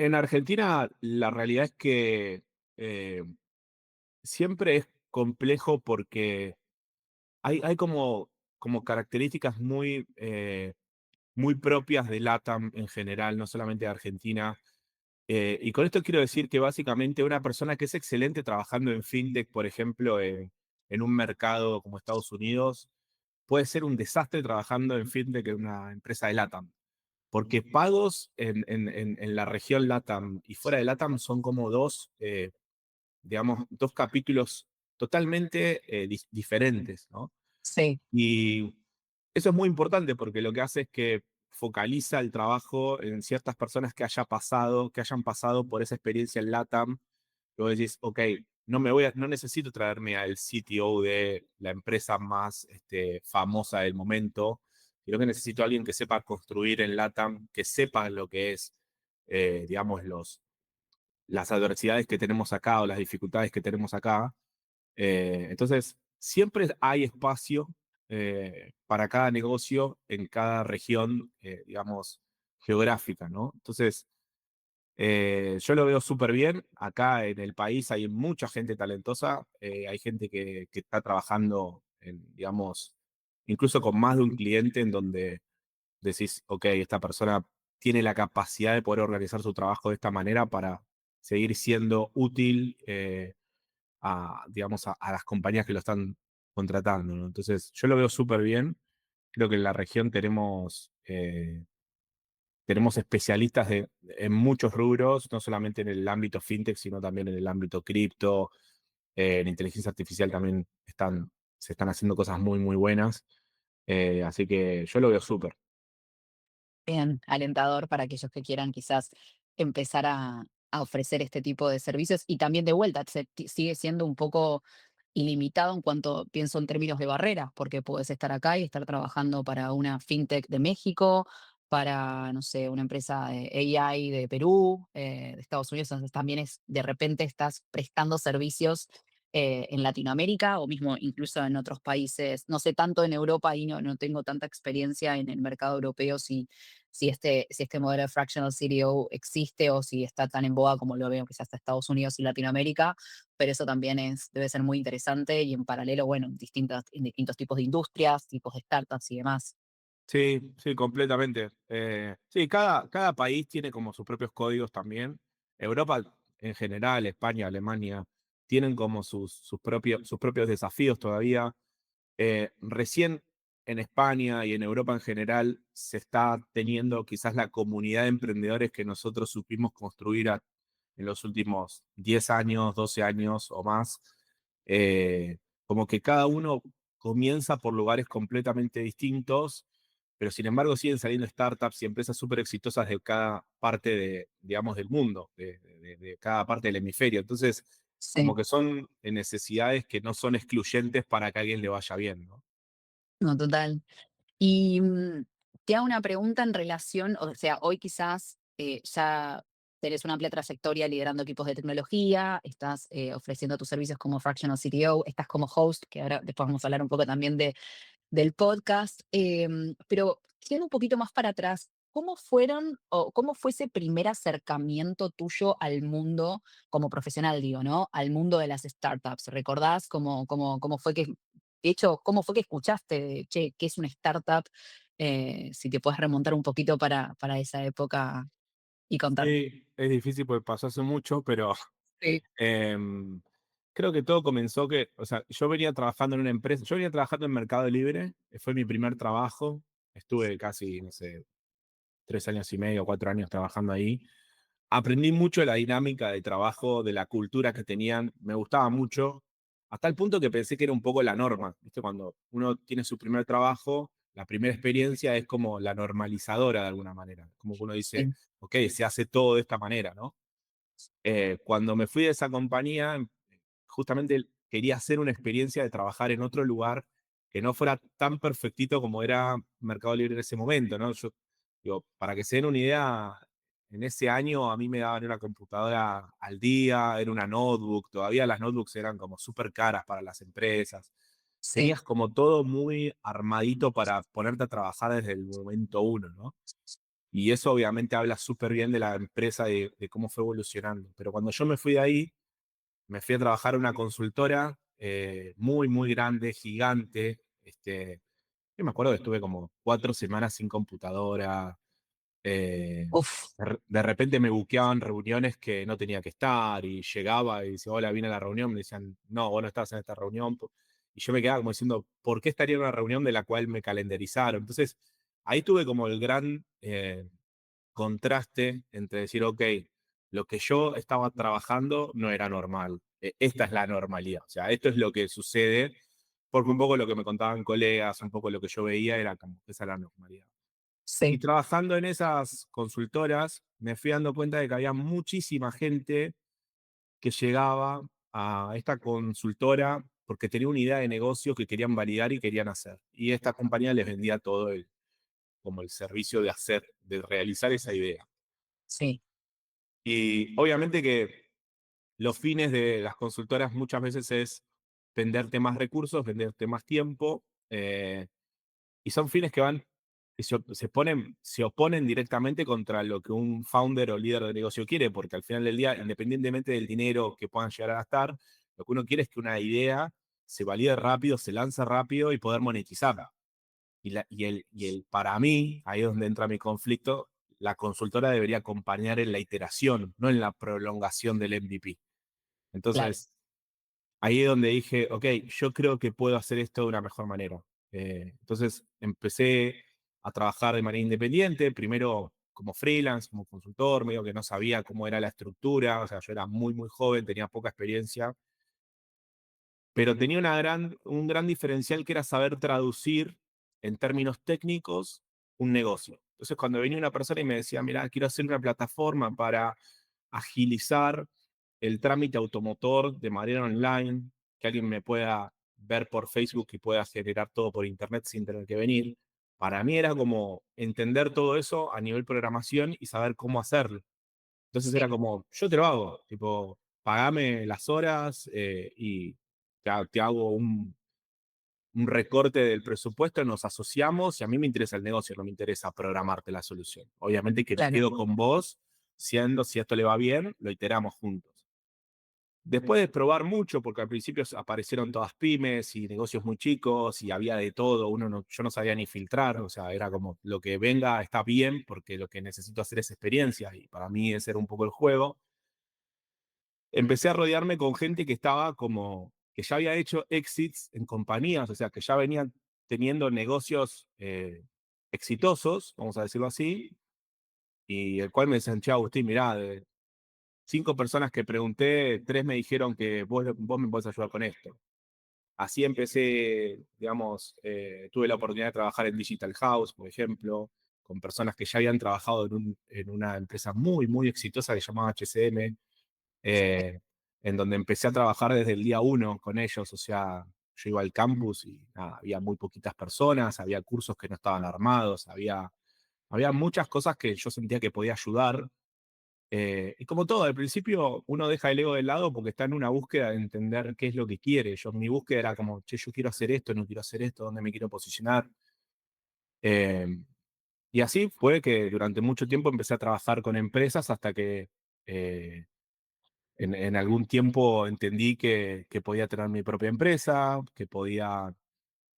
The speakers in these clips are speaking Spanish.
En Argentina, la realidad es que eh, siempre es complejo porque hay como características muy propias de LATAM en general, no solamente de Argentina. Y con esto quiero decir que básicamente una persona que es excelente trabajando en fintech, por ejemplo, en un mercado como Estados Unidos, puede ser un desastre trabajando en fintech en una empresa de LATAM. Porque pagos en la región LATAM y fuera de LATAM son como digamos, dos capítulos totalmente diferentes, ¿no? Sí, Y eso es muy importante porque lo que hace es que focaliza el trabajo en ciertas personas que hayan pasado por esa experiencia en LATAM. Luego decís, ok, no necesito traerme al CTO de la empresa más famosa del momento, sino que necesito a alguien que sepa construir en LATAM, que sepa lo que es, digamos, las adversidades que tenemos acá o las dificultades que tenemos acá. Entonces, siempre hay espacio para cada negocio en cada región, digamos, geográfica, ¿no? Entonces, yo lo veo súper bien. Acá en el país hay mucha gente talentosa, hay gente que está trabajando, digamos, incluso con más de un cliente en donde decís, ok, esta persona tiene la capacidad de poder organizar su trabajo de esta manera para seguir siendo útil digamos, a las compañías que lo están contratando, ¿no? Entonces, yo lo veo súper bien. Creo que en la región tenemos especialistas en muchos rubros, no solamente en el ámbito fintech, sino también en el ámbito cripto, en inteligencia artificial también se están haciendo cosas muy buenas. Así que yo lo veo súper. bien, alentador para aquellos que quieran quizás empezar a ofrecer este tipo de servicios y también de vuelta, sigue siendo un poco ilimitado en cuanto pienso en términos de barreras, porque puedes estar acá y estar trabajando para una fintech de México, para, no sé, una empresa de AI de Perú, de Estados Unidos, entonces también es, de repente estás prestando servicios en Latinoamérica o mismo incluso en otros países, no sé tanto en Europa y no tengo tanta experiencia en el mercado europeo si este modelo de fractional CDO existe o si está tan en boga como lo veo quizás hasta Estados Unidos y Latinoamérica, pero eso también debe ser muy interesante y en paralelo, bueno, en distintos tipos de industrias, tipos de startups y demás. Sí, sí, completamente. Sí, cada país tiene como sus propios códigos también. Europa en general, España, Alemania, tienen como sus propios desafíos todavía. Recién en España y en Europa en general se está teniendo quizás la comunidad de emprendedores que nosotros supimos construir en los últimos 10 años, 12 años o más. Como que cada uno comienza por lugares completamente distintos, pero sin embargo siguen saliendo startups y empresas súper exitosas de cada parte digamos, del mundo, de cada parte del hemisferio. Entonces, como Sí, que son necesidades que no son excluyentes para que a alguien le vaya bien, ¿no? no, total. Y te hago una pregunta en relación, o sea, hoy quizás ya tenés una amplia trayectoria liderando equipos de tecnología, estás ofreciendo tus servicios como Fractional CTO, estás como host, que ahora después vamos a hablar un poco también del podcast, pero yendo un poquito más para atrás, ¿cómo fueron o cómo fue ese primer acercamiento tuyo al mundo como profesional, digo, ¿no? Al mundo de las startups. ¿Recordás cómo fue de hecho, cómo fue que escuchaste de, che, qué es una startup? Si te puedes remontar un poquito para esa época y contar. Sí, es difícil porque pasó hace mucho, pero Sí, em, creo que todo comenzó o sea, yo venía trabajando en una empresa, yo venía trabajando en Mercado Libre, fue mi primer trabajo, estuve casi, no sé, 3 años y medio, 4 años trabajando ahí. Aprendí mucho de la dinámica de trabajo, de la cultura que tenían, me gustaba mucho, hasta el punto que pensé que era un poco la norma, ¿viste? Cuando uno tiene su primer trabajo, la primera experiencia es como la normalizadora de alguna manera, como que uno dice, sí, ok, se hace todo de esta manera, ¿no? Cuando me fui de esa compañía, justamente quería hacer una experiencia de trabajar en otro lugar que no fuera tan perfectito como era Mercado Libre en ese momento, ¿no? Yo, digo, para que se den una idea, en ese año a mí me daban una computadora al día, era una notebook, todavía las notebooks eran como súper caras para las empresas. sí, Tenías como todo muy armadito para ponerte a trabajar desde el momento uno, ¿no? Y eso obviamente habla súper bien de la empresa, de cómo fue evolucionando. Pero cuando yo me fui de ahí, me fui a trabajar en una consultora muy, muy grande, gigante. Yo me acuerdo que estuve como 4 semanas sin computadora. eh, Uf, de repente me buqueaban reuniones que no tenía que estar y llegaba y decía, hola, vine a la reunión. Me decían, no, vos no estás en esta reunión. Y yo me quedaba como diciendo, ¿por qué estaría en una reunión de la cual me calendarizaron? Entonces, ahí tuve como el gran contraste entre decir, ok, lo que yo estaba trabajando no era normal. Esta es la normalidad. O sea, esto es lo que sucede, porque un poco lo que me contaban colegas, un poco lo que yo veía era como que esa era la normalidad. Y sí, trabajando en esas consultoras, me fui dando cuenta de que había muchísima gente que llegaba a esta consultora porque tenía una idea de negocio que querían validar y querían hacer. Y esta compañía les vendía todo como el servicio de hacer, de realizar esa idea. sí, Y obviamente que los fines de las consultoras muchas veces es venderte más recursos, venderte más tiempo, y son fines que van, que se oponen directamente contra lo que un founder o líder de negocio quiere, porque al final del día, independientemente del dinero que puedan llegar a gastar, lo que uno quiere es que una idea se valide rápido, se lance rápido y poder monetizarla. Para mí, ahí es donde entra mi conflicto, la consultora debería acompañar en la iteración, no en la prolongación del MVP. claro, Entonces, ahí es donde dije, ok, yo creo que puedo hacer esto de una mejor manera. Entonces, empecé a trabajar de manera independiente, primero como freelance, como consultor, medio que no sabía cómo era la estructura, o sea, yo era muy, muy joven, tenía poca experiencia, pero tenía un gran diferencial que era saber traducir en términos técnicos un negocio. Entonces, cuando venía una persona y me decía, mira, quiero hacer una plataforma para agilizar el trámite automotor de manera online, que alguien me pueda ver por Facebook y pueda generar todo por internet sin tener que venir, para mí era como entender todo eso a nivel programación y saber cómo hacerlo. Entonces era sí, como, yo te lo hago, tipo, pagame las horas y te hago un recorte del presupuesto, nos asociamos y a mí me interesa el negocio, no me interesa programarte la solución. Obviamente que me claro, quedo con vos, siendo, si esto le va bien, lo iteramos juntos. Después de probar mucho, porque al principio aparecieron todas pymes y negocios muy chicos y había de todo, yo no sabía ni filtrar, o sea, era como lo que venga está bien porque lo que necesito hacer es experiencia y para mí ese era un poco el juego. Empecé a rodearme con gente que estaba como, que ya había hecho exits en compañías, o sea, que ya venían teniendo negocios exitosos, vamos a decirlo así, y el cual me decían, che, Agustín, mirá, de 5 personas que pregunté, 3 me dijeron que vos me podés ayudar con esto. Así empecé, digamos, tuve la oportunidad de trabajar en Digital House, por ejemplo, con personas que ya habían trabajado en una empresa muy, muy exitosa que se llamaba HCM, sí, eh, en donde empecé a trabajar desde el día uno con ellos, o sea, yo iba al campus y nada, había muy poquitas personas, había cursos que no estaban armados, había muchas cosas que yo sentía que podía ayudar. Y como todo, al principio uno deja el ego de lado porque está en una búsqueda de entender qué es lo que quiere. Mi búsqueda era como, che, yo quiero hacer esto, no quiero hacer esto, dónde me quiero posicionar. Eh, y así fue que durante mucho tiempo empecé a trabajar con empresas hasta que eh, en algún tiempo entendí que podía tener mi propia empresa, que podía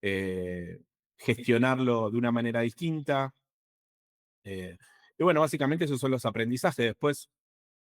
eh, gestionarlo de una manera distinta. Y bueno, básicamente esos son los aprendizajes. Después,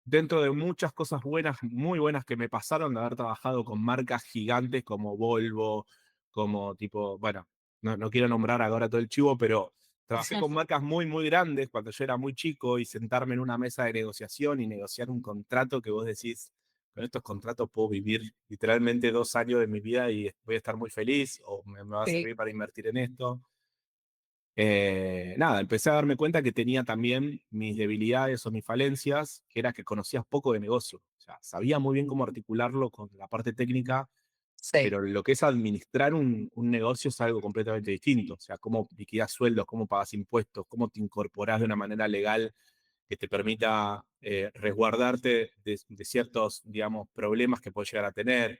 dentro de muchas cosas buenas, muy buenas que me pasaron de haber trabajado con marcas gigantes como Volvo, como tipo, bueno, no quiero nombrar ahora todo el chivo, pero trabajé con marcas muy, muy grandes cuando yo era muy chico y sentarme en una mesa de negociación y negociar un contrato que vos decís, con estos contratos puedo vivir literalmente 2 años de mi vida y voy a estar muy feliz o me va a sí, servir para invertir en esto. Nada, empecé a darme cuenta que tenía también mis debilidades o mis falencias, que era que conocía poco de negocio. O sea, sabía muy bien cómo articularlo con la parte técnica, sí, pero lo que es administrar un negocio es algo completamente distinto. O sea, cómo liquidás sueldos, cómo pagas impuestos, cómo te incorporás de una manera legal que te permita resguardarte de ciertos, digamos, problemas que puedes llegar a tener.